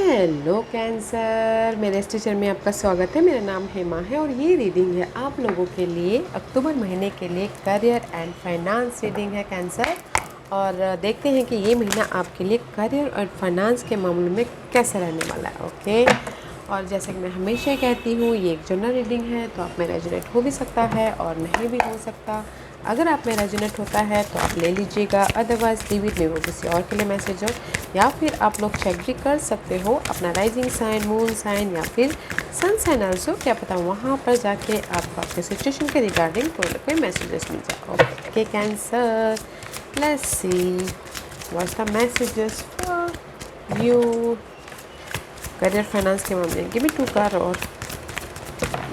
Hello cancer, मेरे इस teacher में आपका स्वागत है। मेरा नाम हेमा है और ये रीडिंग है आप लोगों के लिए अक्टूबर महीने के लिए करियर एंड फाइनेंस रीडिंग है कैंसर। और देखते हैं कि ये महीना आपके लिए करियर और फाइनेंस के मामले में कैसा रहने वाला है। ओके, और जैसे कि मैं हमेशा कहती हूँ, ये एक जनरल रीडिंग है, तो आप में रेजोनेट हो भी सकता है और नहीं भी हो सकता। अगर आप में रेजोनेट होता है तो आप ले लीजिएगा, अदरवाइज लीव इट, में वो किसी और के लिए मैसेज हो। या फिर आप लोग चेक भी कर सकते हो अपना राइजिंग साइन, मून साइन या फिर सन साइन ऑल्सो, क्या पता वहाँ पर जाके आपको आपके सिचुएशन के रिगार्डिंग कोई ना कोई मैसेजेस मिल जाए। Okay cancer, let's see what's the messages for you career finance के मामले। गिव मी 2 कार्ड और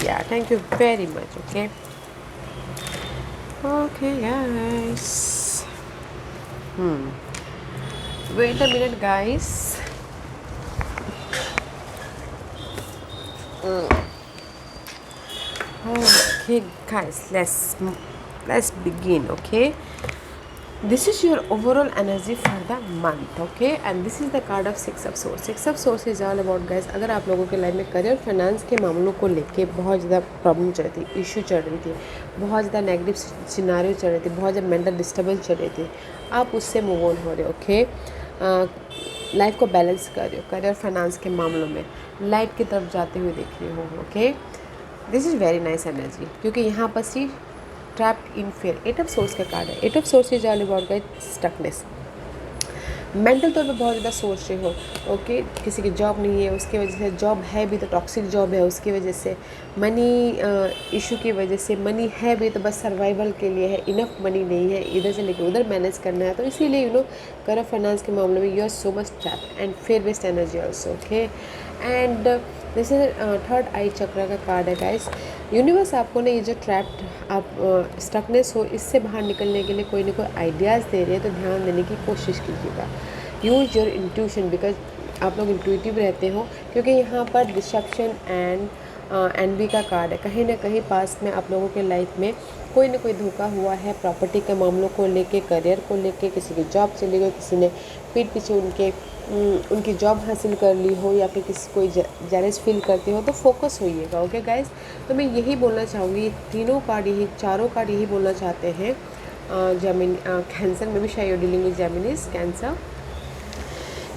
या thank you very much. Okay okay guys, wait a minute guys. Okay guys, let's begin. Okay, this is your overall energy for the month. Okay, and this is the card of 6 of swords. 6 of swords is all about guys, अगर आप लोगों के life में career finance के मामलों को लेके बहुत ज़्यादा प्रॉब्लम चल रही थी, इशू चल रही थी, बहुत ज़्यादा नेगेटिव सिनारियो चल रही थी, बहुत ज़्यादा मेंटल डिस्टर्बेंस चल रही थी, आप उससे मूव ऑन हो रहे हो। ओके, लाइफ को बैलेंस कर रहे हो, करियर फाइनेंस के मामलों में लाइट की तरफ जाते हुए देख रहे हो। Okay, this is very nice energy, क्योंकि यहाँ पर see trapped in fear, 8 of swords का कार्ड है। 8 of swords is all about guys stuckness, mental तौर पे बहुत ज़्यादा सोच रहे हो। ओके, किसी की जॉब नहीं है, उसकी वजह से जॉब है भी तो टॉक्सिक जॉब है, उसकी वजह से मनी इशू की वजह से, मनी है भी तो बस सर्वाइवल के लिए है, इनफ मनी नहीं है, इधर से लेकर उधर मैनेज करना है, तो इसीलिए करियर फाइनेंस के मामले में you are so much trap and fear based energy also. Okay, and this is third eye chakra का कार्ड है गाइस। यूनिवर्स आपको ना ये जो ट्रैप्ड आप स्टकनेस हो, इससे बाहर निकलने के लिए कोई ना कोई आइडियाज़ दे रहे हैं, तो ध्यान देने की कोशिश कीजिएगा। यूज योर इंट्यूशन, बिकॉज आप लोग इंट्यूटिव रहते हो, क्योंकि यहाँ पर डिसेप्शन एंड एनवी का कार्ड है। कहीं ना कहीं पास में आप लोगों के लाइफ में कोई ना कोई धोखा हुआ है, प्रॉपर्टी के मामलों को लेके, करियर को लेके, किसी की जॉब चली गई, किसी ने पीठ पीछे उनकी जॉब हासिल कर ली हो, या फिर किसी कोई जेलस फील करते हो, तो फोकस होइएगा। ओके गाइस, तो मैं यही बोलना चाहूँगी, तीनों कार्ड यही, चारों कार्ड यही बोलना चाहते हैं। जेमिनी कैंसर में भी शायद डीलिंग विद जेमिनीज कैंसर,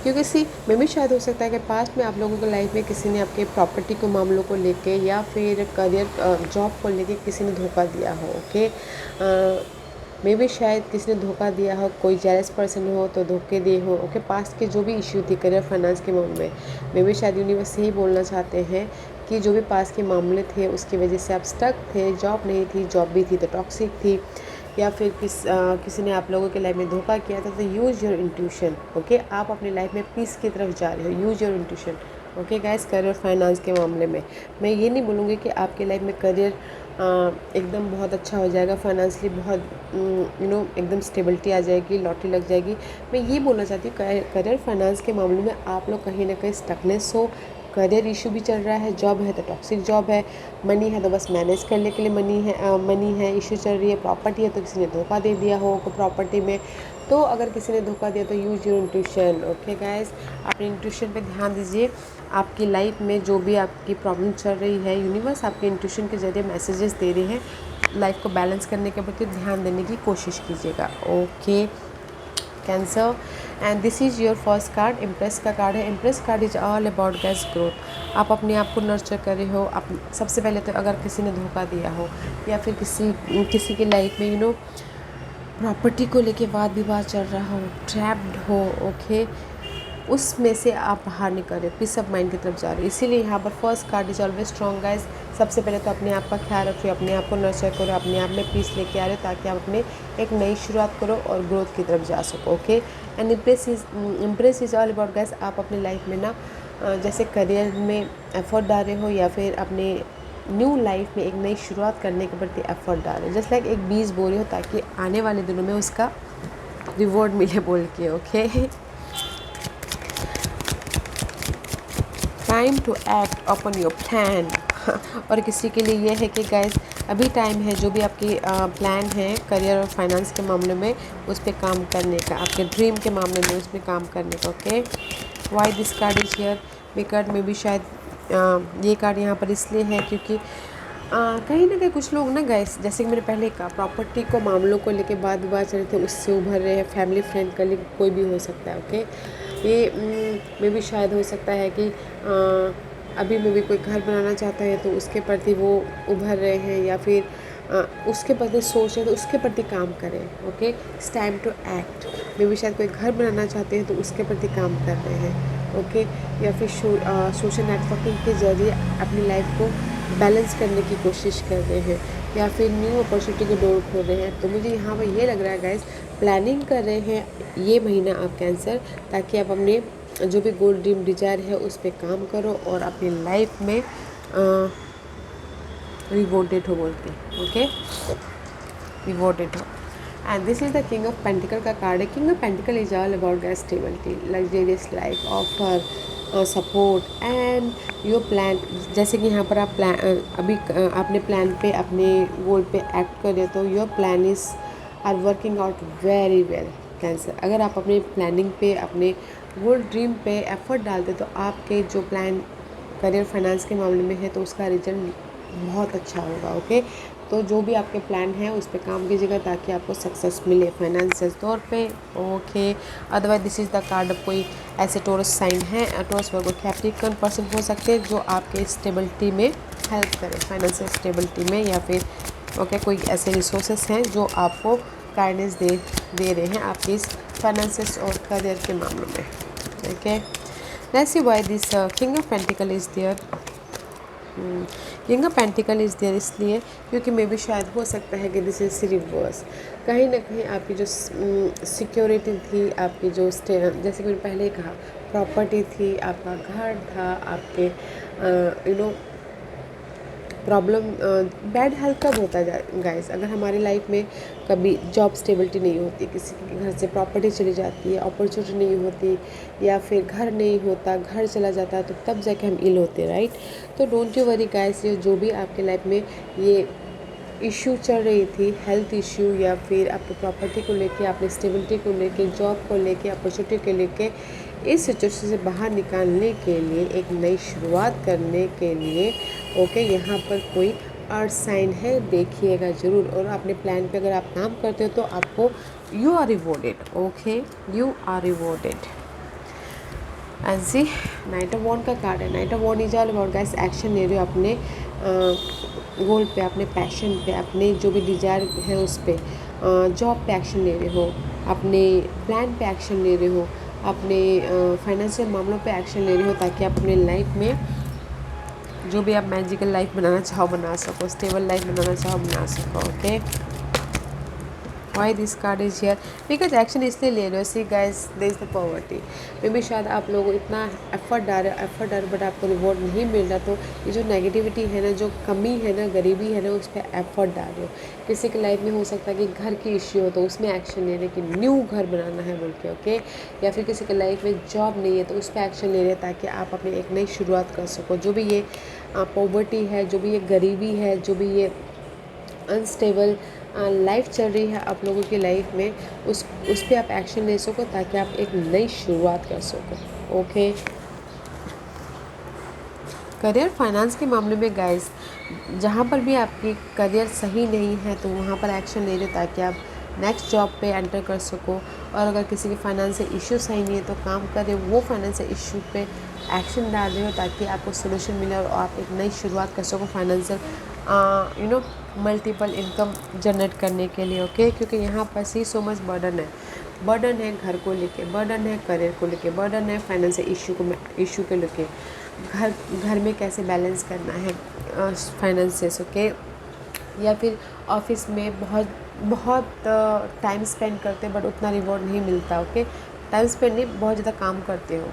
क्योंकि में भी शायद हो सकता है कि पास्ट में आप लोगों के लाइफ में किसी ने आपके प्रॉपर्टी के मामलों को लेके या फिर करियर जॉब को लेके किसी ने धोखा दिया हो। ओके, में भी शायद किसी ने धोखा दिया हो, कोई जेलस पर्सन हो तो धोखे दिए हो। ओके, पास्ट के जो भी इश्यू थी करियर फाइनेंस के मामले में भी शायद यूनिवर्स यही बोलना चाहते हैं कि जो भी पास्ट के मामले थे उसकी वजह से आप स्टक थे, जॉब नहीं थी, जॉब भी थी तो टॉक्सिक थी, या फिर किसी ने आप लोगों के लाइफ में धोखा किया था, तो यूज़ योर इंट्यूशन। ओके, आप अपनी लाइफ में पीस की तरफ जा रहे हो, use your intuition. Okay guys, career finance के मामले में मैं ये नहीं बोलूँगी कि आपके लाइफ में करियर एकदम बहुत अच्छा हो जाएगा, फाइनेंशियली बहुत एकदम स्टेबिलिटी आ जाएगी, लॉटरी लग जाएगी। मैं ये बोलना चाहती हूँ करियर फाइनेंस के मामले में आप लोग कहीं ना कहीं स्टकनेस हो, करियर इशू भी चल रहा है, जॉब है तो टॉक्सिक जॉब है, मनी है तो बस मैनेज करने के लिए मनी है, इशू चल रही है, प्रॉपर्टी है तो किसी ने धोखा दे दिया हो प्रॉपर्टी में, तो अगर किसी ने धोखा दिया तो use your intuition. Okay guys, अपने इंट्यूशन पे ध्यान दीजिए। आपकी लाइफ में जो भी आपकी प्रॉब्लम चल रही है, यूनिवर्स आपके इंट्यूशन के जरिए मैसेजेस दे रहे हैं, लाइफ को बैलेंस करने के प्रति ध्यान देने की कोशिश कीजिएगा। Okay cancer, and this is your first card, impress का कार्ड है। Impress card is all about gas growth, आप अपने आप को नर्चर कर रहे हो। सबसे पहले तो अगर किसी ने धोखा दिया हो या फिर किसी की लाइफ में प्रॉपर्टी को लेके वाद विवाद चल रहा हो, ट्रैप्ड हो, ओके, उसमें से आप बाहर निकल रहे हो, पीस ऑफ माइंड की तरफ जा रहे हो। इसीलिए यहाँ पर first card is always strong guys. सबसे पहले तो अपने आप का ख्याल रखिए, अपने आप को नर्चर करो, अपने आप में पीस लेके आ रहे हो, ताकि आप अपने एक नई शुरुआत करो और ग्रोथ की तरफ जा सको। Okay, and impress is all about guys, आप अपने लाइफ में ना जैसे करियर में एफर्ट डाल रहे हो या फिर अपने न्यू लाइफ में एक नई शुरुआत करने के प्रति एफर्ट डाल रहे हो, जस्ट लाइक एक बीज बो रहे हो ताकि आने वाले दिनों में उसका रिवॉर्ड मिले बोल के। Okay, time to act upon your plan. और किसी के लिए ये है कि गाइस अभी टाइम है, जो भी आपकी प्लान है करियर और फाइनेंस के मामले में उस पर काम करने का, आपके ड्रीम के मामले में उस पर काम करने का। Okay, why this card is here, B card में भी शायद ये कार्ड यहाँ पर इसलिए है क्योंकि कहीं ना कहीं कुछ लोग ना गाइस, जैसे कि मैंने पहले कहा, प्रॉपर्टी को मामलों को लेके बात विवाद चल रहे थे, उससे उभर रहे हैं। फैमिली फ्रेंड का कोई भी हो सकता है। ओके, ये में भी शायद हो सकता है कि अभी में भी कोई घर बनाना चाहता है तो उसके प्रति वो उभर रहे हैं, या फिर उसके प्रति सोच है तो उसके प्रति काम करें। Okay, it's time to act. में भी शायद कोई घर बनाना चाहते हैं तो उसके प्रति काम कर रहे हैं। ओके, या फिर सोशल नेटवर्किंग के जरिए अपनी लाइफ को बैलेंस करने की कोशिश कर रहे हैं, या फिर न्यू अपॉर्चुनिटी के डोर खोल रहे हैं। तो मुझे यहाँ पर ये लग रहा है गाइस, प्लानिंग कर रहे हैं ये महीना आप कैंसर, ताकि आप अपने जो भी गोल ड्रीम डिजायर है उस पर काम करो और अपनी लाइफ में रिवॉर्डेड हो बोलते हैं। ओके, रिवॉर्डेड हो। And this is the king of pentacle का कार्ड है। King of pentacle is all about guys stability, luxurious life, offer, support and your plan. जैसे कि यहाँ पर आप अभी अपने प्लान पे, अपने गोल पे एक्ट करें तो your plan is are working out very well Cancer. अगर आप अपने प्लानिंग पे, अपने गोल ड्रीम पे एफर्ट डालते तो आपके जो प्लान करियर फाइनेंस के मामले में है तो उसका रिजल्ट बहुत अच्छा होगा। ओके, तो जो भी आपके प्लान है उस पर काम कीजिएगा ताकि आपको सक्सेस मिले फाइनेंशियल तौर पे। Okay, otherwise this is the card of कोई ऐसे टोरस साइन है, टोरस वर्गो कैप्रिकॉर्न पर्सन हो सकते हैं जो आपके स्टेबिलिटी में हेल्प करें, फाइनेंशियल स्टेबिलिटी में, या फिर ओके कोई ऐसे रिसोर्सेस हैं जो आपको गाइडेंस दे रहे हैं आपकी इस फाइनेंशियल और करियर के मामलों में। Okay, let's see why this king of pentacle is there. King of pentacle is there इसलिए क्योंकि मे भी शायद हो सकता है कि दिस इज रिवर्स। कहीं ना कहीं आपकी जो सिक्योरिटी थी, आपकी जो जैसे कि मैंने पहले ही कहा, प्रॉपर्टी थी, आपका घर था, आपके प्रॉब्लम, बैड हेल्थ कब होता है गाइस? अगर हमारी लाइफ में कभी जॉब स्टेबिलिटी नहीं होती, किसी के घर से प्रॉपर्टी चली जाती है, अपॉर्चुनिटी नहीं होती, या फिर घर नहीं होता, घर चला जाता है, तो तब जाके हम इल होते हैं, राइट? तो डोंट यू वरी गाइस, ये जो भी आपके लाइफ में ये इश्यू चल रही थी, हेल्थ इश्यू या फिर आपके प्रॉपर्टी को लेके, आपने स्टेबिलिटी को लेके, जॉब को लेके, अपॉर्चुनिटी को लेके, इस सिचुएशन से बाहर निकालने के लिए, एक नई शुरुआत करने के लिए, ओके, यहाँ पर कोई अर्थ साइन है, देखिएगा ज़रूर। और अपने प्लान पे अगर आप काम करते हो तो आपको you are rewarded. Okay, you are rewarded. And see knight of wand का कार्ड है। Knight of wand is all about guys action ले रहे हो अपने गोल पे, अपने पैशन पे, अपने जो भी डिज़ायर है उस पर, जॉब पे एक्शन ले रहे हो, अपने प्लान पे एक्शन ले रहे हो, अपने फाइनेंशियल मामलों पे एक्शन ले रहे हो, ताकि आप अपने लाइफ में जो भी आप मैजिकल लाइफ बनाना चाहो बना सको, स्टेबल लाइफ बनाना चाहो बना सको। Okay, why this card is here? Because action इसलिए ले रहे हो, see guys, there is the poverty. मे भी शायद आप लोग इतना एफर्ट डाल रहे हो बट आपको रिवॉर्ड नहीं मिल रहा, तो ये जो नेगेटिविटी है ना, जो कमी है ना, गरीबी है ना, उस पर एफर्ट डाल रहे हो। किसी की लाइफ में हो सकता है कि घर की इश्यू हो तो उसमें एक्शन ले रहे कि न्यू घर बनाना है बोल के। ओके, या फिर किसी की लाइफ में जॉब नहीं है तो उस पर एक्शन ले रहे हैं ताकि आप अपनी एक नई शुरुआत कर सको। जो भी ये पॉवर्टी है, जो भी ये गरीबी है, जो भी ये अनस्टेबल लाइफ चल रही है आप लोगों की लाइफ में, उस पर आप एक्शन ले सको ताकि आप एक नई शुरुआत कर सको। ओके, करियर फाइनेंस के मामले में गाइस, जहाँ पर भी आपकी करियर सही नहीं है तो वहाँ पर एक्शन ले लो ताकि आप नेक्स्ट जॉब पे एंटर कर सको। और अगर किसी की फाइनेंशियल इश्यू सही नहीं है तो काम करें वो फाइनेंशियल इश्यू पे एक्शन डाल रहे हो ताकि आपको सोल्यूशन मिले और आप एक नई शुरुआत कर सको फाइनेंशियल मल्टीपल इनकम जनरेट करने के लिए। ओके, क्योंकि यहाँ पर सी सो मच बर्डन है घर को लेके, बर्डन है करियर को लेके, बर्डन है फाइनेंशियल इशू के लेके, घर में कैसे बैलेंस करना है फाइनेंसेस। ओके, या फिर ऑफिस में बहुत टाइम स्पेंड करते हैं बट उतना रिवॉर्ड नहीं मिलता। ओके, टाइम स्पेंड नहीं, बहुत ज़्यादा काम करते हो,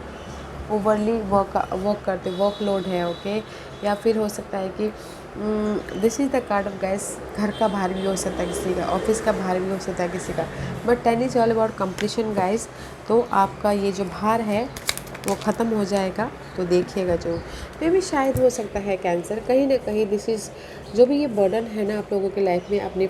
ओवरली वर्क करते, वर्कलोड है। ओके, या फिर हो सकता है कि this is the card of guys, घर का भार भी हो सकता है किसी का, ऑफिस का भार भी हो सकता है किसी का, but 10 is all about completion guys. तो आपका ये जो भार है वो ख़त्म हो जाएगा, तो देखिएगा जो मे भी शायद हो सकता है कैंसर, कहीं ना कहीं दिस इज़ जो भी ये बर्डन है ना आप लोगों के लाइफ में, अपने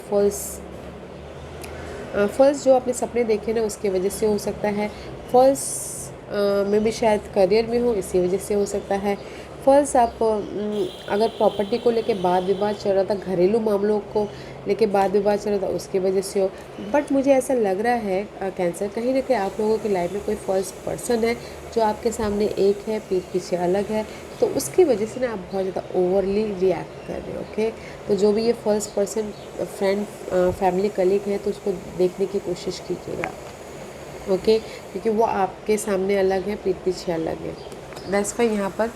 फर्स्ट जो अपने सपने देखे ना उसके वजह से हो सकता है, फर्स्ट में भी शायद करियर में हो, इसी वजह से हो सकता है। फर्स्ट आप अगर प्रॉपर्टी को लेके वाद विवाद चल रहा था, घरेलू मामलों को लेके वाद विवाद चल रहा था, उसकी वजह से हो। बट मुझे ऐसा लग रहा है कैंसर, कहीं ना कहीं आप लोगों की लाइफ में कोई फर्स्ट पर्सन है जो आपके सामने एक है, पीठ पीछे अलग है, तो उसकी वजह से ना आप बहुत ज़्यादा ओवरली रिएक्ट कर रहे हो। ओके, तो जो भी ये first person friend family colleague है, तो उसको देखने की कोशिश कीजिएगा। ओके, क्योंकि वो आपके सामने अलग है, पीठ पीछे अलग है। दैट्स वाई यहाँ पर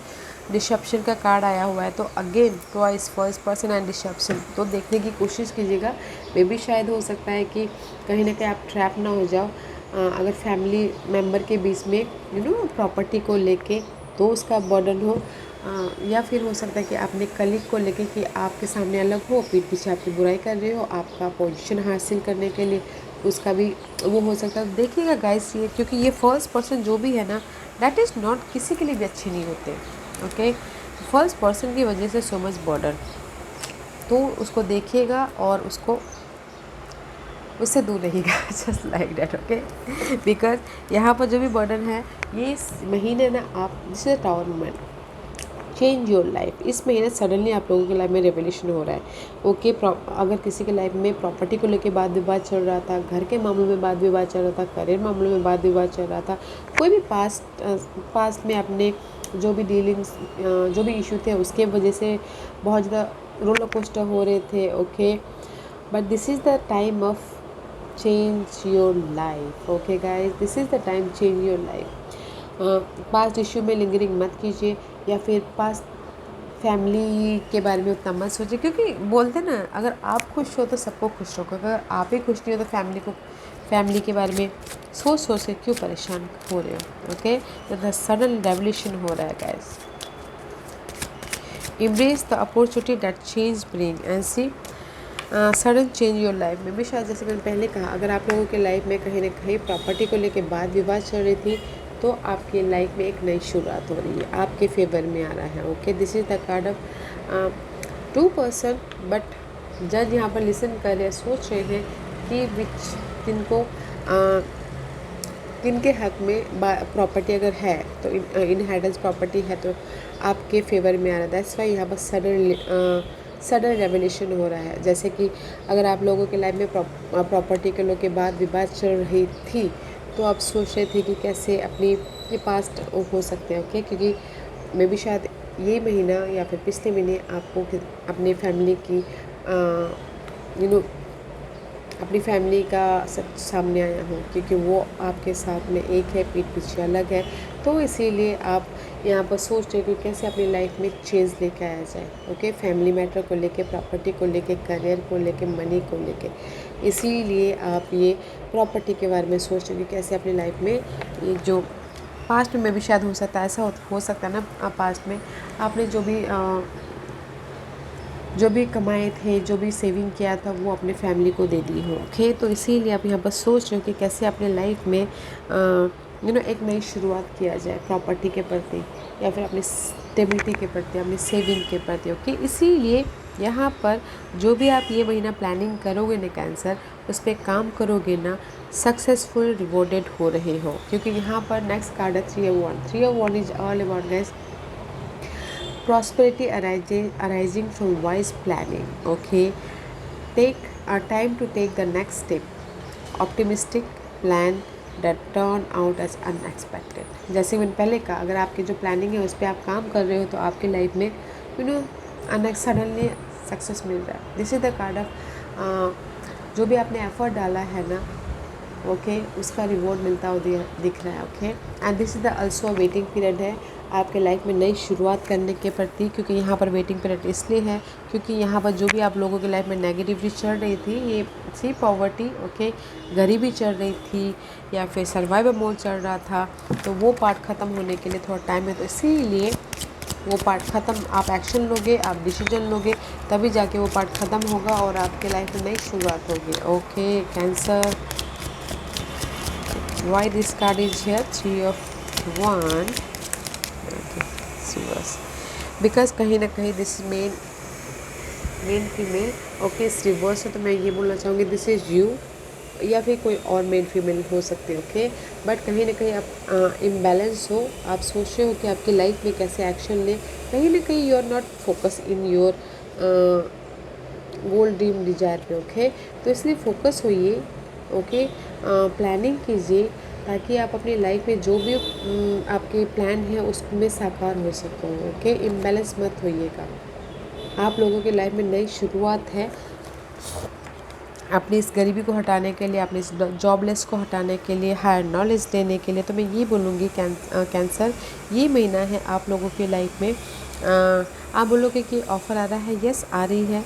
डिसेप्शन का कार्ड आया हुआ है। तो again twice first person and deception, तो देखने की कोशिश कीजिएगा। मे भी शायद हो सकता है कि कहीं ना कहीं आप ट्रैप ना हो जाओ, अगर फैमिली मेम्बर के बीच में प्रॉपर्टी को लेके तो उसका बर्डन हो, या फिर हो सकता है कि अपने कलीग को लेके कि आपके सामने अलग हो, पीठ पीछे आपकी बुराई कर रहे हो आपका पोजीशन हासिल करने के लिए, उसका भी वो हो सकता है। देखिएगा गाइस, ये क्योंकि ये फर्स्ट पर्सन जो भी है ना, दैट इज़ नॉट किसी के लिए भी अच्छे नहीं होते। ओके, फर्स्ट पर्सन की वजह से सो मच बॉर्डर, तो उसको देखिएगा और उससे दूर रहिएगा just like that. Okay, because यहाँ पर जो भी बर्डन है ये इस महीने ना, आप this is tower moment, change your life. इस महीने सडनली आप लोगों की लाइफ में रेवोल्यूशन हो रहा है। ओके, अगर किसी के लाइफ में प्रॉपर्टी को लेके वाद विवाद चल रहा था, घर के मामलों में वाद विवाद चल रहा था, करियर मामलों में वाद विवाद चल रहा था, कोई भी पास्ट में अपने जो भी डीलिंग्स जो भी इशू थे उसके वजह से बहुत ज़्यादा रोलर कोस्टर हो रहे थे। Okay, but this is the time of change your life. Okay guys, this is the time change your life. Past issue में लिंगरिंग मत कीजिए, या फिर पास्ट फैमिली के बारे में उतना मत सोचिए, क्योंकि बोलते ना, अगर आप खुश हो तो सबको खुश रखो, अगर आप ही खुश नहीं हो तो फैमिली के बारे में सोच के क्यों परेशान हो रहे हो। ओके, तो द सडन रेवोल्यूशन हो रहा है guys. Embrace the opportunity that change bring and see sudden change your life में भी शायद, जैसे मैंने पहले कहा, अगर आप लोगों के लाइफ में कहीं ना कहीं प्रॉपर्टी को लेकर वाद विवाद चल रही थी, तो आपके लाइफ में एक नई शुरुआत हो रही है, आपके फेवर में आ रहा है। Okay, this is the card of 2 person, but जज यहाँ पर लिसन कर रहे हैं, सोच रहे हैं कि किनके हक में प्रॉपर्टी अगर है, तो इनहेरिटेंस प्रॉपर्टी है तो आपके फेवर में आ रहा है। दैट्स वाई यहाँ पर सडन रेवोल्यूशन हो रहा है। जैसे कि अगर आप लोगों के लाइफ में प्रॉपर्टी के लोग के बाद विवाद चल रही थी, तो आप सोच रहे थे कि कैसे अपनी ये पास्ट हो सकते हैं। ओके, क्योंकि मे भी शायद ये महीना या फिर पिछले महीने आपको अपने फैमिली की अपनी फैमिली का सब सामने आया हो, क्योंकि वो आपके साथ में एक है, पीठ पीछे अलग है। तो इसीलिए आप यहाँ पर सोच रहे कि कैसे अपनी लाइफ में चेंज लेके आया जाए। ओके, फैमिली मैटर को लेके, प्रॉपर्टी को लेके, करियर को लेके, मनी को लेके, इसीलिए आप ये प्रॉपर्टी के बारे में सोच रहे कि कैसे अपनी लाइफ में ये जो पास्ट में भी शायद हो सकता है, ऐसा हो सकता है ना, पास्ट में आपने जो भी कमाए थे, जो भी सेविंग किया था, वो अपने फैमिली को दे दी हो। ओके, तो इसीलिए आप यहाँ पर सोच रहे हो कि कैसे अपने लाइफ में एक नई शुरुआत किया जाए प्रॉपर्टी के प्रति, या फिर अपनी स्टेबिलिटी के प्रति, अपनी सेविंग के प्रति। ओके, इसीलिए यहाँ पर जो भी आप ये महीना प्लानिंग करोगे ना कैंसर, उस पर काम करोगे ना, सक्सेसफुल रिवॉर्डेड हो रहे हो। क्योंकि यहाँ पर नेक्स्ट कार्ड है 3 of Wands। 3 of Wands is all about guys prosperity arising from wise planning. Okay, take a time to take the next step, optimistic plan that turn out as unexpected. जैसे मैंने पहले कहा, अगर आपकी जो planning है उस पर आप काम कर रहे हो, तो आपकी लाइफ में सडनली सक्सेस मिल रहा है। This is the card of जो भी आपने एफर्ट डाला है ना, ओके, उसका रिवॉर्ड मिलता हुआ दिख रहा है। Okay, and this is the also waiting period है आपके लाइफ में नई शुरुआत करने के प्रति, क्योंकि यहाँ पर वेटिंग पीरियड इसलिए है क्योंकि यहाँ पर जो भी आप लोगों की लाइफ में नेगेटिविटी चल रही थी, ये थी पॉवर्टी। ओके, गरीबी चल रही थी या फिर सर्वाइवल मोड चल रहा था, तो वो पार्ट ख़त्म होने के लिए थोड़ा टाइम है। तो इसीलिए वो पार्ट ख़त्म, आप एक्शन लोगे, आप डिसीजन लोगे, तभी जाके वो पार्ट ख़त्म होगा और आपके लाइफ में नई शुरुआत होगी। Okay cancer, why this card is here, 3 of Wands। okay, because कहीं ना कहीं दिस मेन फीमेल। ओके, इस रिवर्स है, तो मैं ये बोलना चाहूँगी दिस इज़ यू। या फिर कोई और मेल फीमेल हो सकते हैं, ओके। बट कहीं ना कहीं आप इम्बैलेंस हो, आप सोच रहे हो कि आपकी लाइफ में कैसे एक्शन लें, कहीं ना कहीं you are not focus in your goal dream desire पे, ओके। तो इसलिए फोकस होइए, ओके। प्लानिंग कीजिए ताकि आप अपनी लाइफ में जो भी आपके प्लान है उसमें साकार हो सको, ओके। इम्बैलेंस मत होइएगा। आप लोगों की लाइफ में नई शुरुआत है, अपनी इस गरीबी को हटाने के लिए, अपनी इस जॉबलेस को हटाने के लिए, हायर नॉलेज लेने के लिए। तो मैं ये बोलूँगी कैंसर, ये महीना है आप लोगों की लाइफ में। आप बोलोगे कि ऑफ़र आ रहा है, यस आ रही है।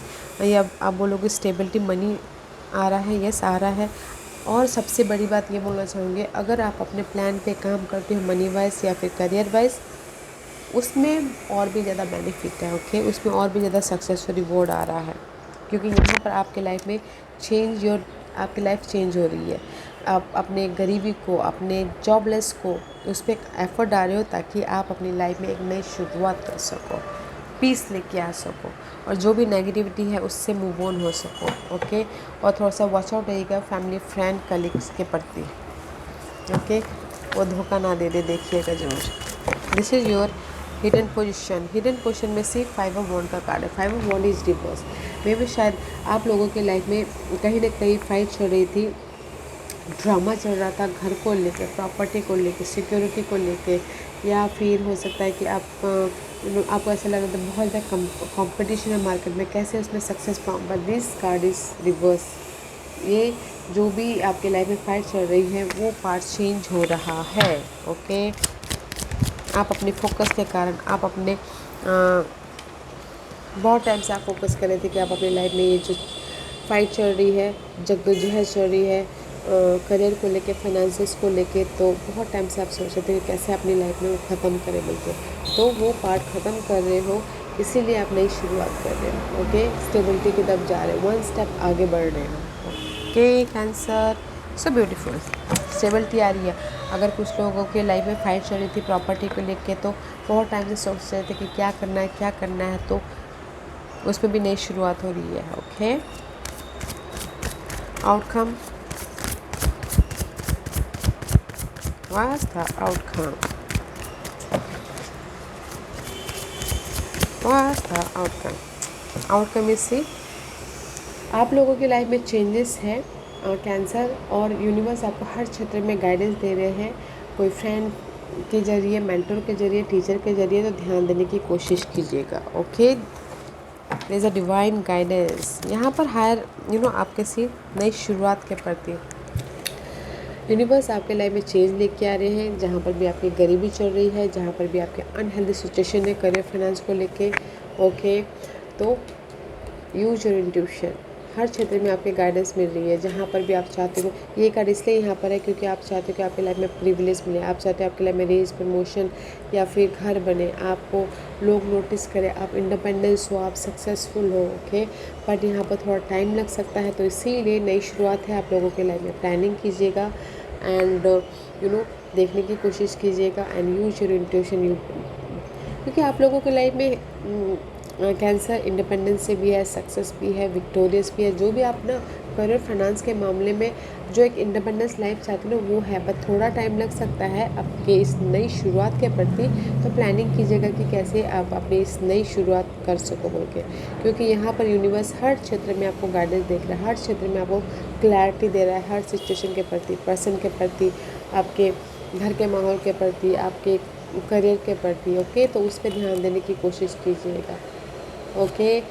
या आप बोलोगे स्टेबिलिटी मनी आ रहा है, यस आ रहा है। और सबसे बड़ी बात ये बोलना चाहूँगी, अगर आप अपने प्लान पे काम करते हो मनी वाइज या फिर करियर वाइज, उसमें और भी ज़्यादा बेनिफिट है, ओके। उसमें और भी ज़्यादा सक्सेसफुल रिवॉर्ड आ रहा है, क्योंकि यहाँ पर आपके लाइफ में आपकी लाइफ चेंज हो रही है। आप अपने गरीबी को, अपने जॉबलेस को, उस पर एफर्ट डाल रहे हो ताकि आप अपनी लाइफ में एक नई शुरुआत कर सको, पीस लेके आ सको, और जो भी नेगेटिविटी है उससे मूव ऑन हो सको, ओके। और थोड़ा सा वॉच आउट रहेगा फैमिली, फ्रेंड, कलीग्स के प्रति, ओके। वो धोखा ना दे दे, देखिएगा जरूर। This is your hidden position में से 5 ऑफ वॉन्ड का कार्ड है। 5 ऑफ वॉन्ड इज रिवर्स। मे भी शायद आप लोगों के लाइफ में कहीं ना कहीं फाइट चल रही थी, ड्रामा चल रहा था घर को लेके, प्रॉपर्टी को लेके, सिक्योरिटी को लेके, या फिर हो सकता है कि आपको ऐसा लग रहा था बहुत ज़्यादा कंपटीशन है मार्केट में, कैसे उसमें सक्सेस पाऊँ। But this card is reverse. ये जो भी आपके लाइफ में फाइट चल रही है वो पार्ट चेंज हो रहा है, ओके। आप अपने फोकस के कारण, आप अपने बहुत टाइम से आप फोकस कर रहे थे कि आप अपनी लाइफ में ये जो फाइट चल रही है, जद्दोजहद चल रही है करियर को लेके, फाइनेंसेस को लेके, तो बहुत टाइम से आप सोच रहे थे कि कैसे अपनी लाइफ में वो ख़त्म करें बोलते, तो वो पार्ट ख़त्म कर रहे हो, इसीलिए आप नई शुरुआत कर रहे हो, ओके। स्टेबिलिटी की तरफ जा रहे हो, 1 स्टेप आगे बढ़ रहे हो, okay cancer. So beautiful, stability आ रही है। अगर कुछ लोगों के लाइफ में फाइट चल रही थी प्रॉपर्टी को लेके, तो बहुत टाइम से सोच रहे थे कि क्या करना है, तो उसमें भी नई शुरुआत हो रही है, okay. Outcome, what's the outcome? What's the outcome? Outcome इससे आप लोगों की लाइफ में चेंजेस है कैंसर, और यूनिवर्स आपको हर क्षेत्र में गाइडेंस दे रहे हैं। कोई फ्रेंड के जरिए, मेंटर के जरिए, टीचर के जरिए, तो ध्यान देने की कोशिश कीजिएगा, okay. There is a divine guidance यहाँ पर, हायर आपके सिर्फ नई शुरुआत के प्रति यूनिवर्स आपके लाइफ में चेंज लेके आ रहे हैं। जहाँ पर भी आपकी गरीबी चल रही है, जहाँ पर भी आपके अनहेल्दी सिचुएशन है करियर फाइनेंस को लेके, ओके, तो यूज योर इंट्यूशन। हर क्षेत्र में आपके गाइडेंस मिल रही है। जहाँ पर भी आप चाहते हो, ये कार्ड इसलिए यहाँ पर है क्योंकि आप चाहते हो कि आपकी लाइफ में प्रिविलेज मिले, आप चाहते हो आपकी लाइफ में रेज, प्रमोशन या फिर घर बने, आपको लोग नोटिस करें, आप इंडिपेंडेंस हो, आप सक्सेसफुल हो, ओके। बट यहाँ पर थोड़ा टाइम लग सकता है, तो इसीलिए नई शुरुआत है आप लोगों के लाइफ में। प्लानिंग कीजिएगा एंड देखने की कोशिश कीजिएगा एंड यूज योर इंट्यूशन, क्योंकि आप लोगों के लाइफ में कैंसर इंडिपेंडेंस से भी है, सक्सेस भी है, विक्टोरियस भी है। जो भी आप ना करियर फाइनेंस के मामले में जो एक इंडिपेंडेंस लाइफ चाहते हो ना, वो है, बट थोड़ा टाइम लग सकता है आपके इस नई शुरुआत के प्रति। तो प्लानिंग कीजिएगा कि कैसे आप अपनी इस नई शुरुआत कर सको बोल के, क्योंकि यहाँ पर यूनिवर्स हर क्षेत्र में आपको गाइडेंस देख रहा है, हर क्षेत्र में आपको क्लैरिटी दे रहा है, हर सिचुएशन के प्रति, पर्सन के प्रति, आपके घर के माहौल के प्रति, आपके करियर के प्रति, ओके। तो उस पर ध्यान देने की कोशिश कीजिएगा, okay.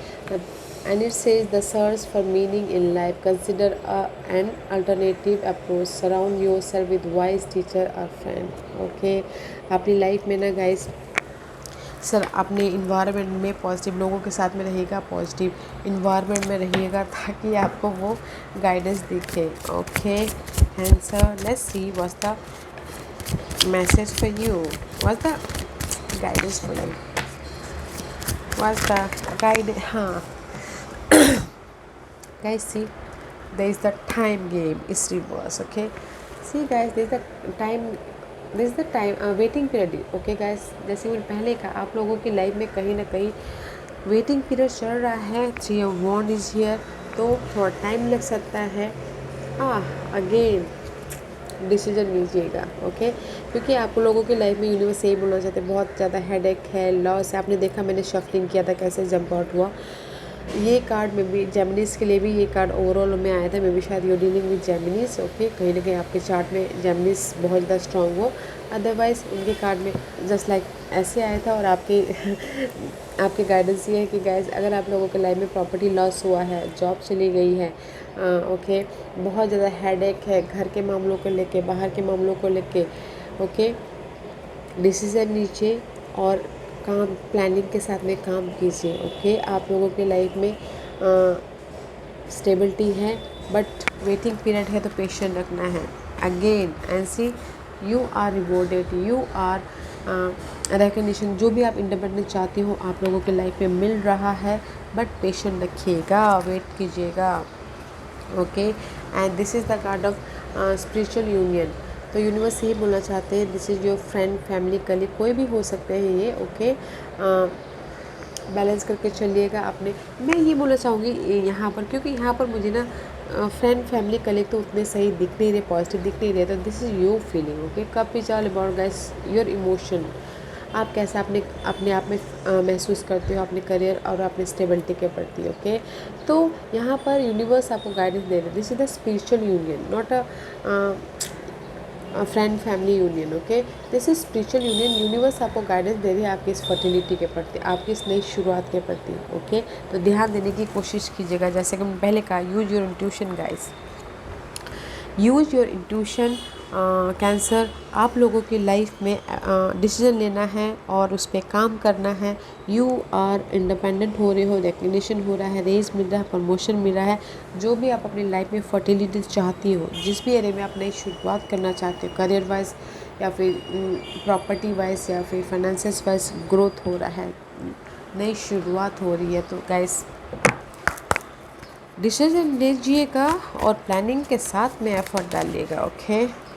And it says the search for meaning in life, consider an alternative approach, surround yourself with wise teacher or friend, okay. अपनी लाइफ में ना गाइस सर अपने इन्वायरमेंट में पॉजिटिव लोगों के साथ में रहिएगा, पॉजिटिव इन्वायरमेंट में रहिएगा ताकि आपको वो गाइडेंस दिखे, okay cancer. Let's see what's the message for you, what's the guidance for you, what's the guide? Guys, see, there is the time game is reverse, okay. See guys, there is the time waiting period, okay guys। जैसे मैंने पहले कहा, आप लोगों की life में कहीं ना कहीं वेटिंग पीरियड चल रहा है। 3 of Wands इज हियर, तो थोड़ा टाइम लग सकता है अगेन डिसीजन लीजिएगा, ओके। क्योंकि आप लोगों की लाइफ में यूनिवर्स यही बोलना चाहते हैं, बहुत ज़्यादा हेडेक है, लॉस है। आपने देखा मैंने शफलिंग किया था कैसे जंप आउट हुआ। ये कार्ड में भी जेमिनीज के लिए भी ये कार्ड ओवरऑल में आया था, मे भी शायद यू डीलिंग विद जेमिनीज, ओके। कहीं ना कहीं आपके चार्ट में जेमिनीज बहुत ज़्यादा स्ट्रॉन्ग हो, अदरवाइज उनके कार्ड में जस्ट लाइक ऐसे आया था। और आपके आपके गाइडेंस ये है कि गाइज अगर आप लोगों के लाइफ में प्रॉपर्टी लॉस हुआ है, जॉब चली गई है, ओके, बहुत ज़्यादा हेडेक है घर के मामलों को लेके, बाहर के मामलों को लेके, ओके, डिसीजन लीजिए और काम प्लानिंग के साथ में काम कीजिए, ओके। आप लोगों के लाइफ में स्टेबिलिटी है, बट वेटिंग पीरियड है, तो पेशेंट रखना है। Again and see you are rewarded, you are recognition. जो भी आप इंडिपेंडेंस चाहते हो आप लोगों के लाइफ में मिल रहा है, बट पेशेंट रखिएगा, वेट कीजिएगा, okay. And this is the card of spiritual union. तो यूनिवर्स यही बोलना चाहते हैं, this is your friend, family, colleague, कोई भी हो सकते हैं ये, ओके। बैलेंस करके चलिएगा अपने। मैं ये बोलना चाहूँगी यहाँ पर, क्योंकि यहाँ पर मुझे ना फ्रेंड, फैमिली, कलीग तो उतने सही दिख नहीं रहे, पॉजिटिव दिख नहीं रहे। तो this is your feeling, okay. Cup is all about guys your emotion. आप कैसा अपने आप में महसूस करते हो अपने करियर और अपने स्टेबिलिटी के प्रति, ओके। तो यहाँ पर यूनिवर्स आपको गाइडेंस दे रहे, this is the spiritual union, not a friend family union, okay. This is spiritual union. Universe आपको गाइडेंस दे रही है आपकी इस फर्टिलिटी के प्रति, आपकी इस नई शुरुआत के प्रति, ओके। तो ध्यान देने की कोशिश कीजिएगा, जैसे कि मैंने पहले कहा, use your intuition guys, use your intuition. Cancer, आप लोगों की लाइफ में डिसीजन लेना है और उस पर काम करना है। यू आर इंडिपेंडेंट हो रहे हो, रिकग्निशन हो रहा है, रेज मिल रहा है, प्रमोशन मिल रहा है। जो भी आप अपनी लाइफ में फर्टिलिटी चाहती हो, जिस भी एरिया में आप नई शुरुआत करना चाहते हो, करियर वाइज या फिर प्रॉपर्टी वाइज या फिर फाइनेंसिस वाइज ग्रोथ हो रहा है, नई शुरुआत हो रही है, तो गाइस डिसीजन लीजिएगा और प्लानिंग के साथ में एफर्ट डालिएगा, ओके।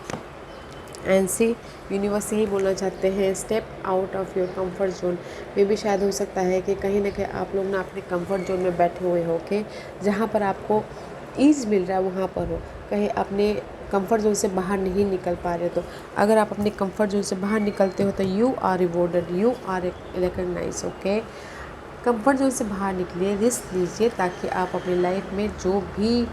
एंड सी यूनिवर्स यही बोलना चाहते हैं, step out of your comfort zone. में भी शायद हो सकता है कि कहीं ना कहीं आप लोग ना अपने कंफर्ट जोन में बैठे हुए हो, ओके। जहाँ पर आपको ईज़ मिल रहा है वहाँ पर हो, कहीं अपने कंफर्ट जोन से बाहर नहीं निकल पा रहे। तो अगर आप अपने कंफर्ट जोन से बाहर निकलते हो तो you are rewarded, you are recognise, okay. Comfort zone से बाहर निकलिए, रिस्क लीजिए, ताकि आप अपनी लाइफ में जो भी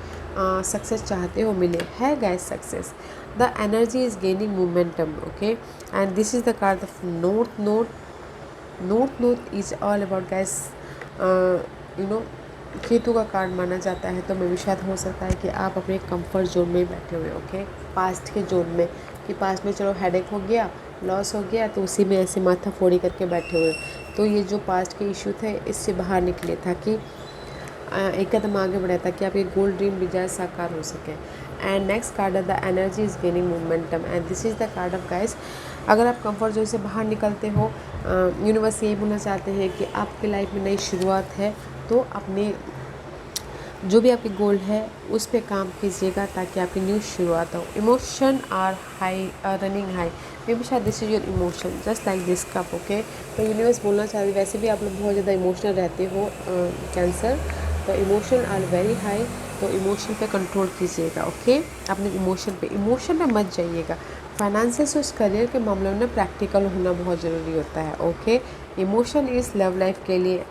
सक्सेस चाहते हो मिले। है guys success, the energy is gaining momentum, okay. And this is the card of north note. North note is all about guys, you know, Ketu का कार्ड माना जाता है। तो मैं भी शायद हो सकता है कि आप अपने कंफर्ट जोन में बैठे हुए, ओके, पास्ट के जोन में, कि पास्ट में चलो हेडेक हो गया, लॉस हो गया, तो उसी में ऐसे माथा फोड़ी करके बैठे हुए। तो ये जो पास्ट के इशू थे इससे बाहर निकले, ताकि एक कदम आगे बढ़े, ताकि आपके गोल ड्रीम डिजायर साकार हो सके। एंड नेक्स्ट कार्ड है the energy is gaining momentum, and this is the card of guys. अगर आप कंफर्ट जोन से बाहर निकलते हो, यूनिवर्स यही बोलना चाहते हैं कि आपकी लाइफ में नई शुरुआत है, तो अपने जो भी आपके गोल है उस पे काम कीजिएगा, ताकि आपकी न्यू शुरुआत हो। Emotion are high, running high, may be शायद this is your emotion, just like this cup, okay. तो यूनिवर्स बोलना चाहते, वैसे भी आप लोग बहुत ज़्यादा इमोशनल रहते हो कैंसर, तो इमोशन आर वेरी हाई। तो इमोशन पे कंट्रोल कीजिएगा, ओके। अपने इमोशन पे मत जाइएगा। फाइनेंसेस और करियर के मामलों में प्रैक्टिकल होना बहुत ज़रूरी होता है, okay. Emotion is love life के लिए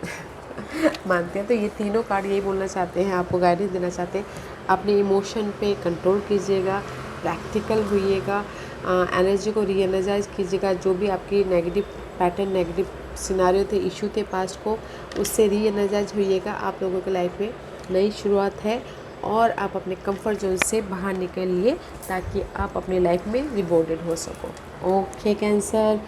मानते हैं। तो ये तीनों कार्ड यही बोलना चाहते हैं, आपको गाइडेंस देना चाहते हैं, अपने इमोशन पे कंट्रोल कीजिएगा, प्रैक्टिकल होइएगा, एनर्जी को री एनर्जाइज कीजिएगा। जो भी आपकी नेगेटिव पैटर्न, नेगेटिव सिनारियो थे, इशू थे पास्ट को, उससे री एनर्जाइज होइएगा। आप लोगों के लाइफ में नई शुरुआत है और आप अपने कंफर्ट जोन से बाहर निकलिए, ताकि आप अपनी लाइफ में रिवॉर्डेड हो सको, ओके कैंसर।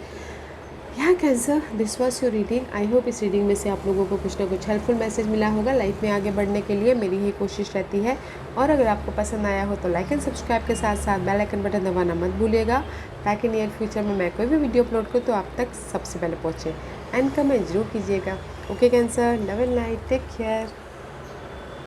यहाँ cancer, this was your reading. I hope इस रीडिंग में से आप लोगों को कुछ ना कुछ हेल्पफुल मैसेज मिला होगा। लाइफ में आगे बढ़ने के लिए मेरी यही कोशिश रहती है। और अगर आपको पसंद आया हो तो लाइक एंड सब्सक्राइब के साथ साथ बेल आइकन बटन दबाना मत भूलिएगा, ताकि नियर फ्यूचर में मैं कोई भी वीडियो अपलोड करूँ तो आप तक सबसे पहले पहुँचे। एंड कमेंट जरूर कीजिएगा, okay Cancer. Love and light, take care.